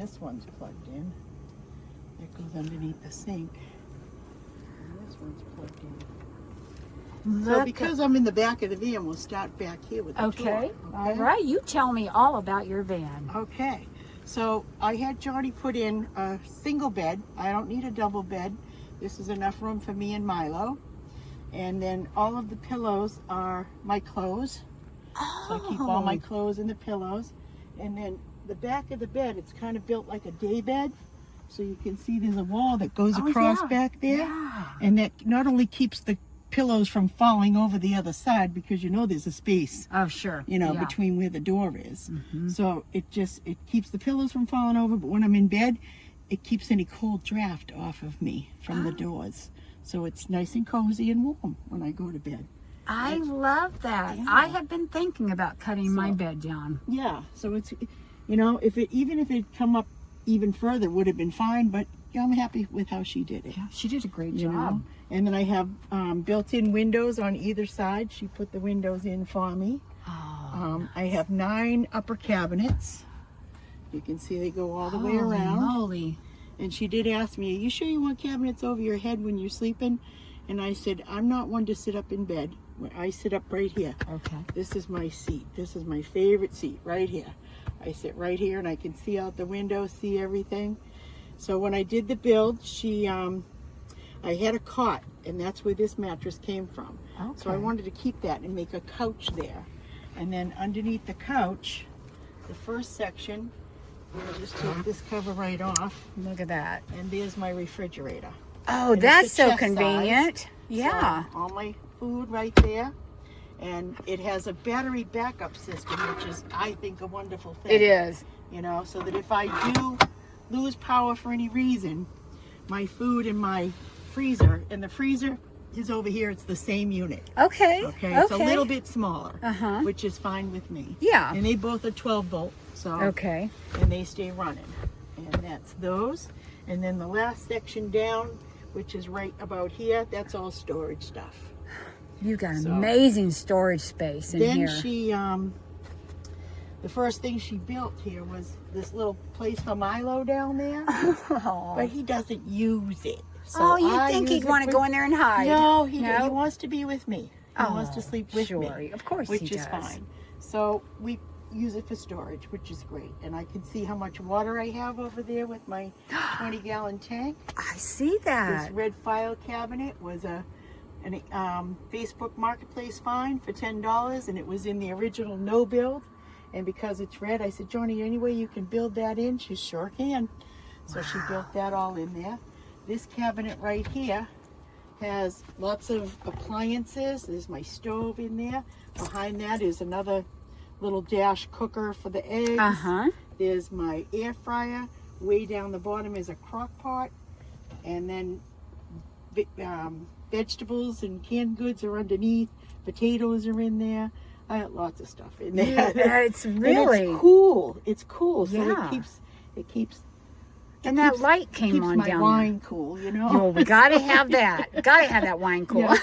This one's plugged in. It goes underneath the sink. And this one's plugged in. So because I'm in the back of the van, we'll start back here with the tour. Okay. All right. You tell me all about your van. Okay. So I had Johnny put in a single bed. I don't need a double bed. This is enough room for me and Milo. And then all of the pillows are my clothes. Oh. So I keep all my clothes in the pillows. And then the back of the bed, it's kind of built like a day bed. So you can see there's a wall that goes across back there. Yeah. And that not only keeps the pillows from falling over the other side, because you know there's a space, Oh, sure. between where the door is. So it keeps the pillows from falling over, but when I'm in bed, it keeps any cold draft off of me from the doors. So it's nice and cozy and warm when I go to bed. I love that. Yeah. I have been thinking about cutting my bed down. Yeah, so it's, even if it come up even further, would have been fine, but yeah, I'm happy with how she did it. Yeah, she did a great You job. know? And then I have built-in windows on either side. She put the windows in for me. Oh, I have 9 upper cabinets. You can see they go all the way holy around. moly. And she did ask me, are you sure you want cabinets over your head when you're sleeping? And I said, I'm not one to sit up in bed. I sit up right here. Okay. This is my seat. This is my favorite seat right here. I sit right here and I can see out the window, see everything. So when I did the build, I had a cot, and that's where this mattress came from. Okay. So I wanted to keep that and make a couch there. And then underneath the couch, the first section, I'll just take this cover right off, Look at that. and there's my refrigerator. Oh, And that's it's a so chest convenient. size. Yeah. So all my food right there. And it has a battery backup system, which is, I think, a wonderful thing. It is. So that if I do lose power for any reason, my food in my freezer, and the freezer is over here, it's the same unit. Okay. Okay, it's a little bit smaller, Uh-huh. which is fine with me. Yeah. And they both are 12 volt, so Okay. and they stay running. And that's those. And then the last section down, which is right about here, that's all storage stuff. You got So- amazing storage space in Then here. she, the first thing she built here was this little place for Milo down there, Oh, but he doesn't use it. So oh, you I think use he'd it want to for- go in there and hide? No, he No? wants to be with me. He wants to sleep with sure. me, Of course which he is does. fine. So we use it for storage, which is great. And I can see how much water I have over there with my 20-gallon tank. I see This that. red file cabinet was an Facebook Marketplace find for $10, and it was in the original no build. And because it's red, I said, Johnny, any way you can build that in? She sure can. So she built that all in there. This cabinet right here has lots of appliances. There's my stove in there. Behind that is another little dash cooker for the eggs. Uh-huh. There's my air fryer. Way down the bottom is a crock pot. And then vegetables and canned goods are underneath. Potatoes are in there. I got lots of stuff in there. Yeah, it's really. And it's cool. It's cool. So Yeah. it keeps And that light came keeps on my down wine cool, you know. there. Oh, we gotta have that. Gotta have that wine cool. Yeah.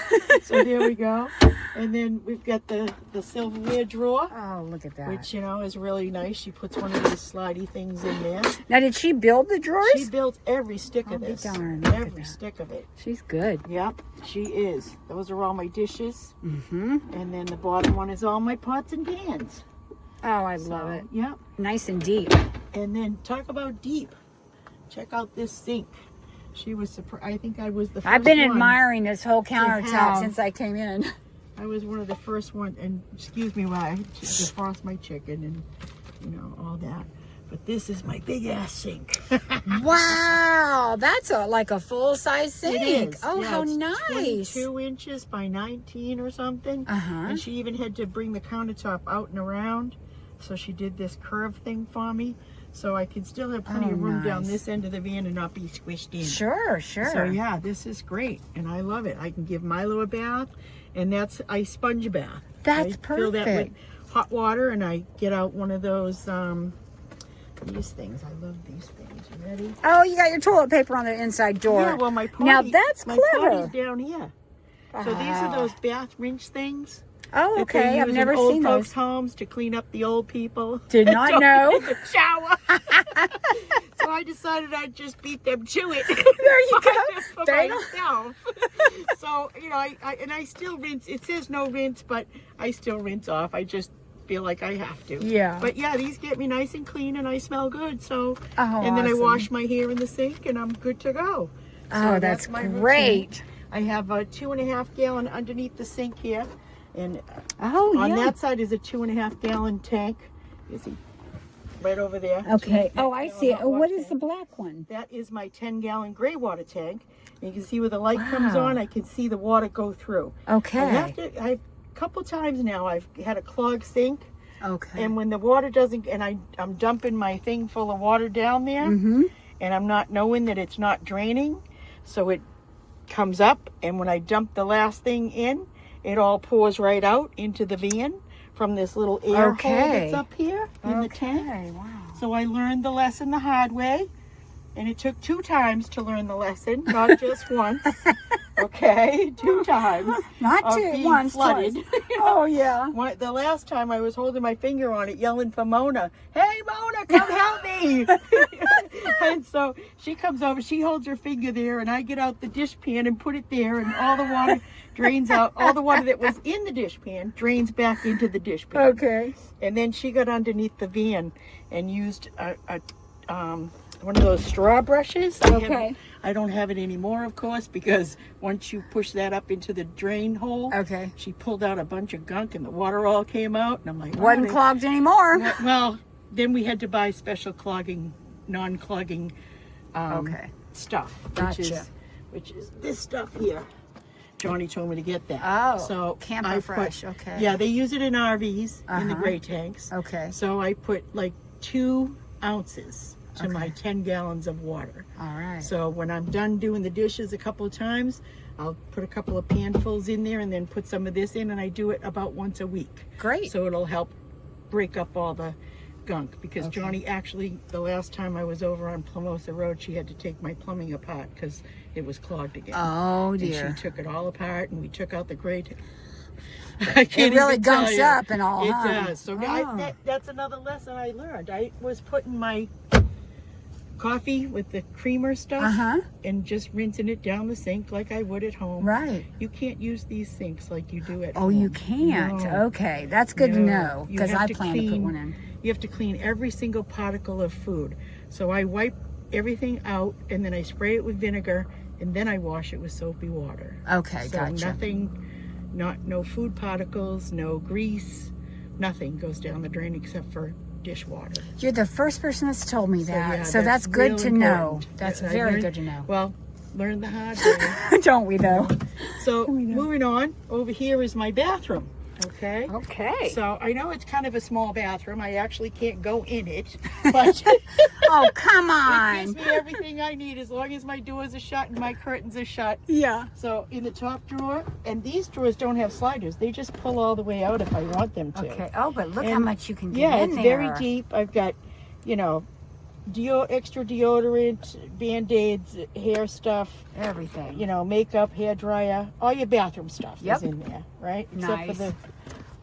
So there we go. And then we've got the silverware drawer, Oh, look at that. which is really nice. She puts one of these slidey things in there. Now, did she build the drawers? She built every stick I'll of be this. darned. Look at Every that. stick of it. She's good. Yep, she is. Those are all my dishes. Mm-hmm. And then the bottom one is all my pots and pans. Oh, I So, love it. Yep. Nice and deep. And then talk about deep. Check out this sink. She was surprised. I think I was the first I've been one. admiring this whole countertop have- since I came in. I was one of the first one, and excuse me while I defrost my chicken and all that. But this is my big ass sink. Wow, that's like a full size sink. It is. Oh, Yeah, how it's nice. 22 inches by 19 or something. Uh-huh. And she even had to bring the countertop out and around. So she did this curve thing for me. So I can still have plenty Oh, of room down nice. this end of the van and not be squished in. Sure, sure. So yeah, this is great. And I love it. I can give Milo a bath. And I sponge a bath. That's I fill that with perfect. hot water, and I get out one of those, these things. I love these things. You ready? Oh, you got your toilet paper on the inside door. Yeah, well, my potty, Now that's my clever. potty's down here. So these are those bath rinse things. Oh, that they okay. I've use never in old seen folks' those. homes to clean up the old people. Did not Don't know. get in the shower. I decided I'd just beat them to it. There you go. For They myself. So, you know, I still rinse. It says no rinse, but I still rinse off. I just feel like I have to. Yeah. But yeah, these get me nice and clean, and I smell good. So, Oh, and then I awesome. wash my hair in the sink, and I'm good to go. Oh, So that's my routine. great. I have a 2.5 gallon underneath the sink here, and Oh, on yeah. that side is a 2.5 gallon tank. You see, right over there. Okay. 2.5 Oh, I gallon see it. hot Oh, water what is the tank. black one? That is my 10 gallon gray water tank. And you can see where the light comes Wow. on, I can see the water go through. Okay. I've a couple times now I've had a clogged sink, Okay. and when the water doesn't, and I'm dumping my thing full of water down there, Mm-hmm. and I'm not knowing that it's not draining, so it comes up, and when I dump the last thing in, it all pours right out into the van from this little air hole that's up here in the tank. Okay. Wow. So I learned the lesson the hard way, and it took 2 times to learn the lesson, not just once. Okay, 2 times. Not of two, being once, flooded. twice. Oh, yeah. The last time I was holding my finger on it, yelling for Mona, "Hey Mona, come help me!" And so she comes over, she holds her finger there, and I get out the dish pan and put it there, and all the water drains out. All the water that was in the dish pan drains back into the dish pan. Okay. And then she got underneath the van and used one of those straw brushes. Okay. I don't have it anymore, of course, because once you push that up into the drain hole, Okay. she pulled out a bunch of gunk and the water all came out. And I'm like, Wasn't clogged anymore. Well, then we had to buy special non-clogging Okay. stuff, Gotcha. which is this stuff here. Johnny told me to get that. Oh, so Camper I put- Fresh, okay. Yeah, they use it in RVs in the Uh-huh. gray tanks. Okay. So I put like 2 ounces to Okay. my 10 gallons of water. All right. So when I'm done doing the dishes a couple of times, I'll put a couple of panfuls in there and then put some of this in, and I do it about once a week. Great. So it'll help break up all the gunk, because Okay. Johnny actually, the last time I was over on Plumosa Road, she had to take my plumbing apart because it was clogged again. Oh, And dear. she took it all apart, and we took out the grate. I It can't really even tell gunks you. up and all, It huh? does. So Oh. that's another lesson I learned. I was putting my coffee with the creamer stuff Uh-huh. and just rinsing it down the sink like I would at home. Right. You can't use these sinks like you do at Oh, home. you can't. No. Okay. That's good to No. know, You because have I to plan to put clean- one in. You have to clean every single particle of food. So I wipe everything out, and then I spray it with vinegar, and then I wash it with soapy water. Okay, So gotcha. nothing, no food particles, no grease, nothing goes down the drain except for dishwater. You're the first person that's told me that. yeah, So that's good real to know. important. That's I very learned- good to know. Well, learn the hard way. Don't we, though? So moving on, over here is my bathroom. Okay. Okay. So I know it's kind of a small bathroom. I actually can't go in it, but Oh, come it on. gives me everything I need as long as my doors are shut and my curtains are shut. Yeah. So in the top drawer, and these drawers don't have sliders. They just pull all the way out if I want them to. Okay. Oh, but look how And, much you can get Yeah, in it's there. very deep. I've got, extra deodorant, Band-Aids, hair stuff, Everything. makeup, hair dryer, all your bathroom stuff Yep. is in there, right? Nice. Except for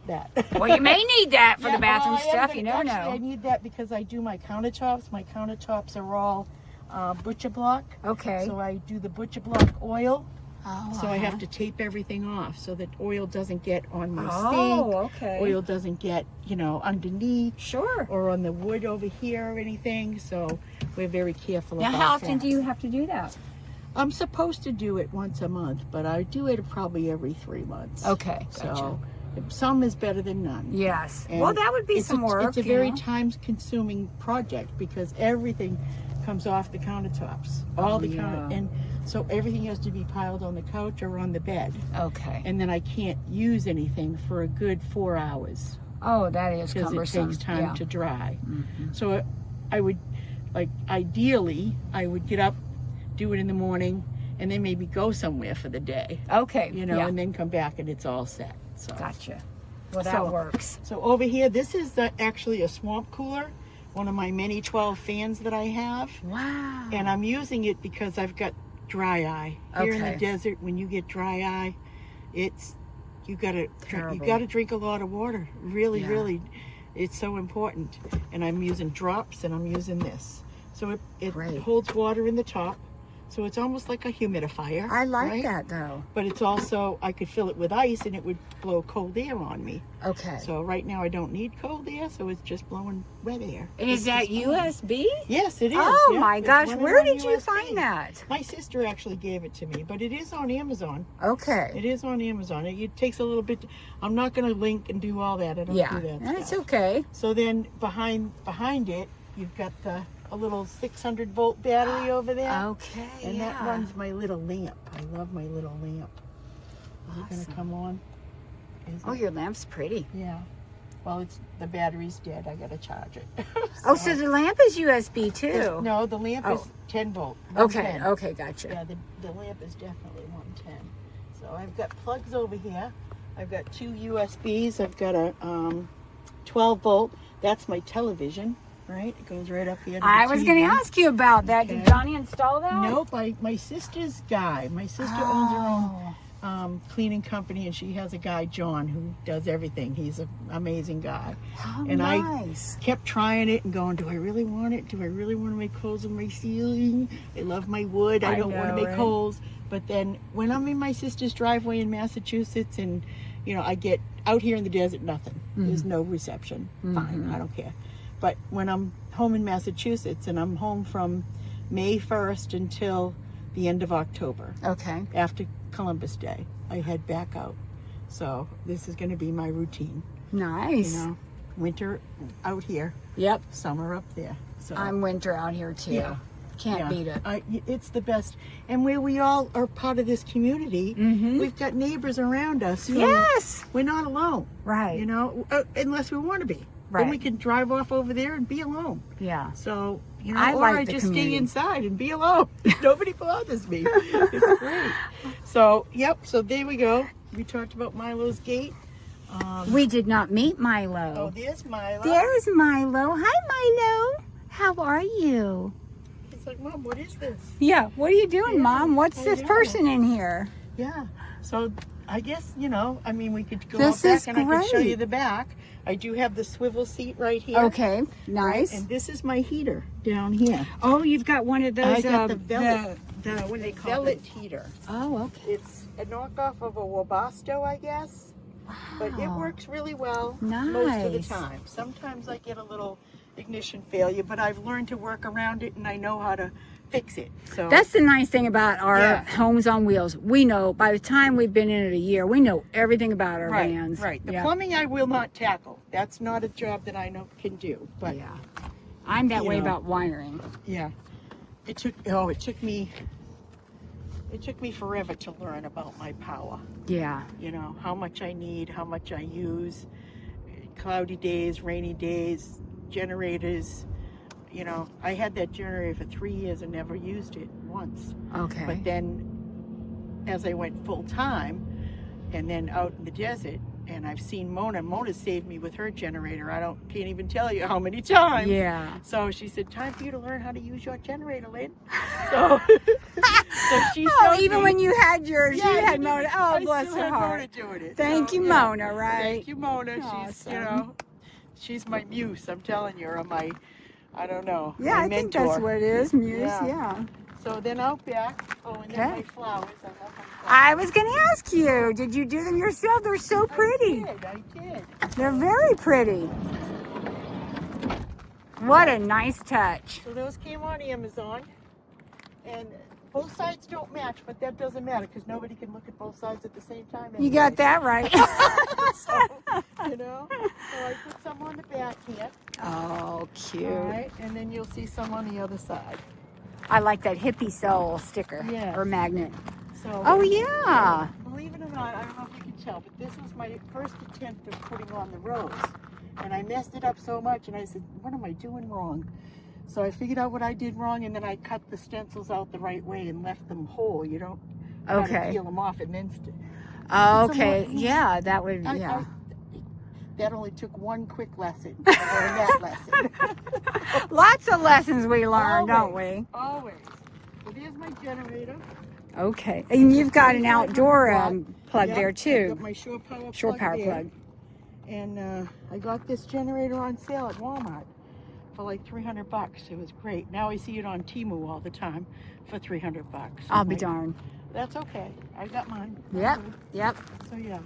that. Well, you may need that for Yeah, the bathroom well, I am stuff. gonna- You never actually, I know. need that because I do my countertops. My countertops are all butcher block. Okay. So I do the butcher block oil. Oh, So I have to tape everything off so that oil doesn't get on my Oh, sink. okay. Oil doesn't get, underneath Sure. or on the wood over here or anything. So we're very careful Now, about how often that. do you have to do that? I'm supposed to do it once a month, but I do it probably every 3 months. Okay, So gotcha. some is better than none. Yes. And Well, that would be it's some a, work. It's a you very know. time-consuming project because everything comes off the countertops, all the counter, Yeah. and so everything has to be piled on the couch or on the bed, Okay. and then I can't use anything for a good 4 hours Oh, that is because it cumbersome. takes time Yeah. to dry. Mhm. So I would, ideally, I would get up, do it in the morning, and then maybe go somewhere for the day, Okay. Yeah. and then come back and it's all set. So. Gotcha. Well, that So- works. So over here, this is actually a swamp cooler, one of my many 12 fans that I have. Wow. And I'm using it because I've got dry eye. Here in Okay. the desert, when you get dry eye, you Terrible. gotta drink a lot of water. Really, Yeah. really, it's so important. And I'm using drops and I'm using this. So it Great. holds water in the top. So it's almost like a humidifier. I like right? that though. But it's also, I could fill it with ice and it would blow cold air on me. Okay. So right now I don't need cold air, so it's just blowing wet air. And is that USB? Yes, it is. Oh yeah. my It's gosh, running where on did you USB. find that? My sister actually gave it to me, but it is on Amazon. Okay. It is on Amazon. It takes a little bit. I'm not going to link and do all that. I don't Yeah, do that that's stuff. okay. So then behind it, you've got a little 600 volt battery over there. Okay, And yeah. that runs my little lamp. I love my little lamp. Is it going to come on? Is Oh, it? your lamp's pretty. Yeah. Well, the battery's dead. I got to charge it. Oh, so the lamp is USB too. No, the lamp is 10 volt. Okay, 110. okay, gotcha. Yeah, the lamp is definitely 110. So I've got plugs over here. I've got 2 USBs. I've got a 12 volt. That's my television, right? It goes right up here. To I the was going to TV. ask you about that. Okay. Did Johnny install that? Nope, my sister's guy. My sister owns her own cleaning company, and she has a guy, John, who does everything. He's an amazing guy. Oh, And nice. I kept trying it and going, do I really want it? Do I really want to make holes in my ceiling? I love my wood. I don't want to know, make right? holes. But then when I'm in my sister's driveway in Massachusetts and, I get out here in the desert, nothing. There's no reception. Fine, I don't care. But when I'm home in Massachusetts and I'm home from May 1st until the end of October, Okay. after Columbus Day, I head back out. So this is going to be my routine. Nice. Winter out here, Yep. summer up there. So I'm winter out here too. Yeah. Can't beat it. It's the best. And where we all are part of this community, we've got neighbors around us. Who Yes. We're not alone. Right. Unless we want to be. Right. Then we can drive off over there and be alone. Yeah. So, I or like I the just community. stay inside and be alone. Nobody bothers me. It's great. So, so there we go. We talked about Milo's gate. We did not meet Milo. Oh, there's Milo. There's Milo. Hi, Milo. How are you? He's like, Mom, what is this? Yeah. What are you doing, Yeah, Mom? What's I this know. person in here? Yeah. So I guess, we could go This out is back and I could show great. you the back. I do have the swivel seat right here. Okay. Nice. And this is my heater down here. Oh, you've got one of those. I got the velvet. What do they call Velvet it? heater. Oh, okay. It's a knockoff of a Wabasto, I guess. But it Wow. works really well most of the Nice. time. Sometimes I get a little ignition failure, but I've learned to work around it and I know how to fix it. So That's the nice thing about our Yeah. homes on wheels. We know by the time we've been in it a year, we know everything about our vans. Right. The Yeah. plumbing I will not tackle. That's not a job that I can do. But Yeah. I'm that You way know. about wiring. yeah, it took me forever to learn about my power. Yeah. How much I need, how much I use, cloudy days, rainy days, generators. I had that generator for 3 years and never used it once. Okay. But then as I went full time and then out in the desert, and I've seen Mona saved me with her generator. Can't even tell you how many times. Yeah. So she said, time for you to learn how to use your generator, Lynn. So, she Oh, showed even me. when you had yours, Yeah, you had didn't- Mona. Oh, I bless still her had heart. Mona doing it. Thank So, you, yeah. Mona, right? Thank you, Mona. She's, Awesome. she's my muse. I'm telling you, or my, I don't know, Yeah, my I think mentor. that's what it is, Muse. Yeah. Yeah. So then out back, and then Okay. my flowers. I love my flowers. I was going to ask you, did you do them yourself? They're so pretty. I did. They're very pretty. What a nice touch. So those came on Amazon, and both sides don't match, but that doesn't matter because nobody can look at both sides at the same time. You got that right. So, so I put some on the back here. Oh, cute. All right, and then you'll see some on the other side. I like that hippie soul sticker Yes. or magnet. So, Oh, yeah. believe it or not, I don't know if you can tell, but this was my first attempt of putting on the rose. And I messed it up so much, and I said, what am I doing wrong? So I figured out what I did wrong, and then I cut the stencils out the right way and left them whole. You don't have to Okay. peel them off and then Okay. Someone- Yeah, that would, yeah. that only took one quick lesson. I learned that lesson. Lots of lessons we learn, don't we? Always. So there's my generator. Okay. And you've got an 2500 outdoor watt. plug Yep, there I too. got my shore power Shore plug power there. plug. And I got this generator on sale at Walmart for like 300 bucks. It was great. Now I see it on Temu all the time for 300 bucks. I'll be darned. That's okay. I got mine. Yep, yep. So yeah.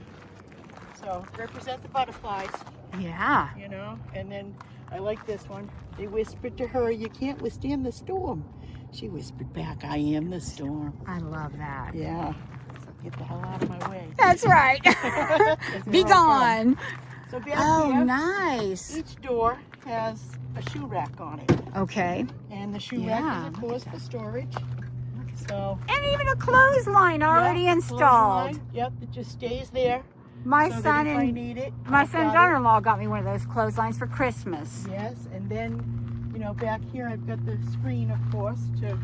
So represent the butterflies. Yeah. You know, and then I like this one. They whispered to her, "You can't withstand the storm." She whispered back, "I am the storm." I love that. Yeah. So get the hell out of my way. That's right. Be gone. So back Oh, here, nice. each door has a shoe rack on it. Okay. And the shoe rack is, of course, for storage. So, And even a clothesline already installed. clothesline. Yep, it just stays there. My so son that if I and need it, my I've son got daughter-in-law got me one of those clotheslines for Christmas. it. Yes, and then, you know, back here I've got the screen, of course, to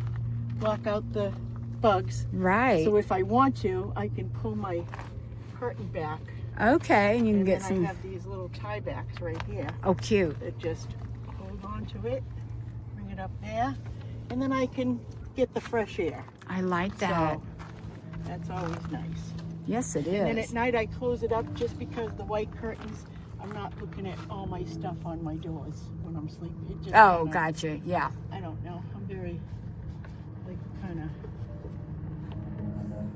block out the bugs. Right. So if I want to, I can pull my curtain back. Okay, and you can And get then some. I have these little tie backs right here Oh, cute. that just hold on to it, bring it up there, and then I can get the fresh air. I like that. So that's always nice. Yes, it And then is. at night I close it up just because the white curtains, I'm not looking at all my stuff on my doors when I'm sleeping. It just Oh, kinda, gotcha. Yeah. I don't know. I'm very, like, kind of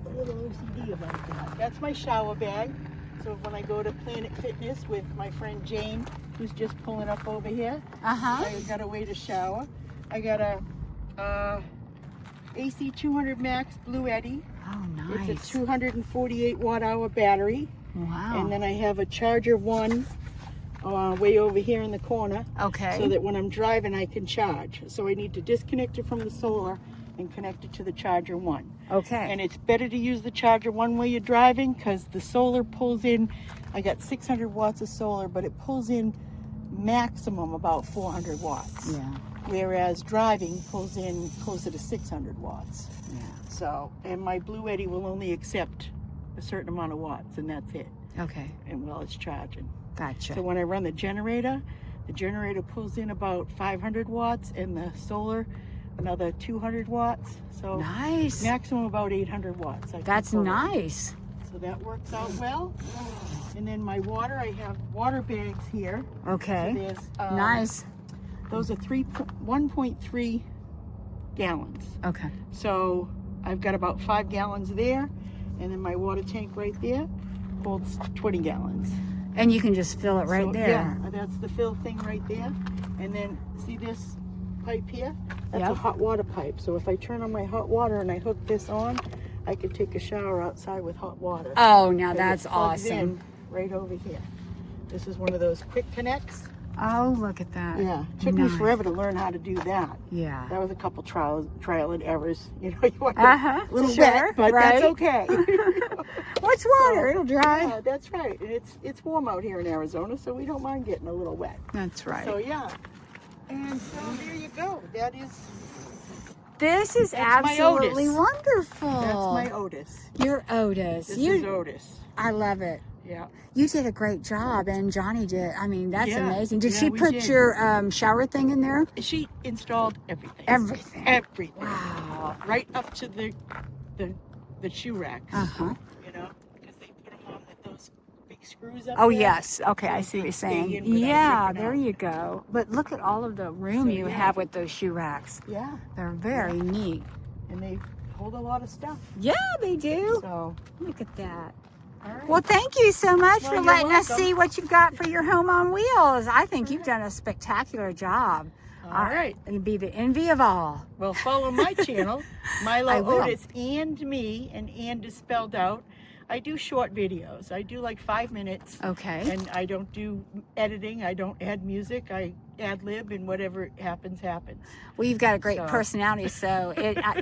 a little OCD about that. That's my shower bag. So when I go to Planet Fitness with my friend Jane, who's just pulling up over here, Uh-huh. I got a way to shower. I got a AC 200 Max Blue Eddy. Oh, nice. It's a 248 watt hour battery. Wow. And then I have a Charger 1 way over here in the corner. Okay. So that when I'm driving, I can charge. So I need to disconnect it from the solar and connect it to the Charger 1. Okay. And it's better to use the Charger 1 while you're driving because the solar pulls in, I got 600 watts of solar, but it pulls in maximum about 400 watts. Yeah. Whereas driving pulls in closer to 600 watts. Yeah. So, and my Blue Eddy will only accept a certain amount of watts, and that's it. Okay. And while it's charging. Gotcha. So when I run the generator pulls in about 500 watts, and the solar another 200 watts. So Nice. maximum about 800 watts. I can That's pull it. nice. So that works out well. And then my water, I have water bags here. Okay. So there's, Nice. Those are 1.3 gallons. Okay. So I've got about 5 gallons there, and then my water tank right there holds 20 gallons. And you can just fill it right So, there. Yeah, that's the fill thing right there. And then see this pipe here? That's Yep. a hot water pipe. So if I turn on my hot water and I hook this on, I could take a shower outside with hot water. Oh, now And that's it plugs awesome. in right over here. This is one of those quick connects. Oh, look at that. Yeah, took me Nice. forever to learn how to do that. Yeah. That was a couple trial and errors. You know, you want Uh-huh, a little sure, wet, but right. that's okay. What's water? It'll dry. Yeah, that's right. And it's warm out here in Arizona, so we don't mind getting a little wet. That's right. So yeah. And so there you go. That is This is That's my absolutely Otis. wonderful. that's my Otis. Your Otis. This you, is Otis. I love it. Yeah. You did a great job, and Johnny did. I mean, that's Yeah, amazing. Did yeah, she we put did. your shower thing in there? She installed everything. Everything. Everything. Wow. Right up to the shoe racks. Uh-huh. You know, because they put them on with those big screws up Oh, there. yes. Okay, So I see what you're they stay saying. in without Yeah, ripping there out. you go. But look at all of the room So, you yeah. have with those shoe racks. Yeah. They're very neat. And they hold a lot of stuff. Yeah, they do. So, Look at that. all right. Well, thank you so much Well, for you're letting us welcome. see what you've got for your home on wheels. I think you've done a spectacular job. All right. And be the envy of all. Well, follow my channel, I Milo will. Otis and me, and is spelled out. I do short videos. I do like 5 minutes. Okay. And I don't do editing. I don't add music. I ad lib, and whatever happens, happens. Well, you've got a great So. personality, so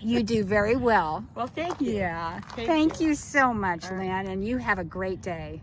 you do very well. Well, thank you. Yeah. Thank Thank you. you so much, All right. Lynn, and you have a great day.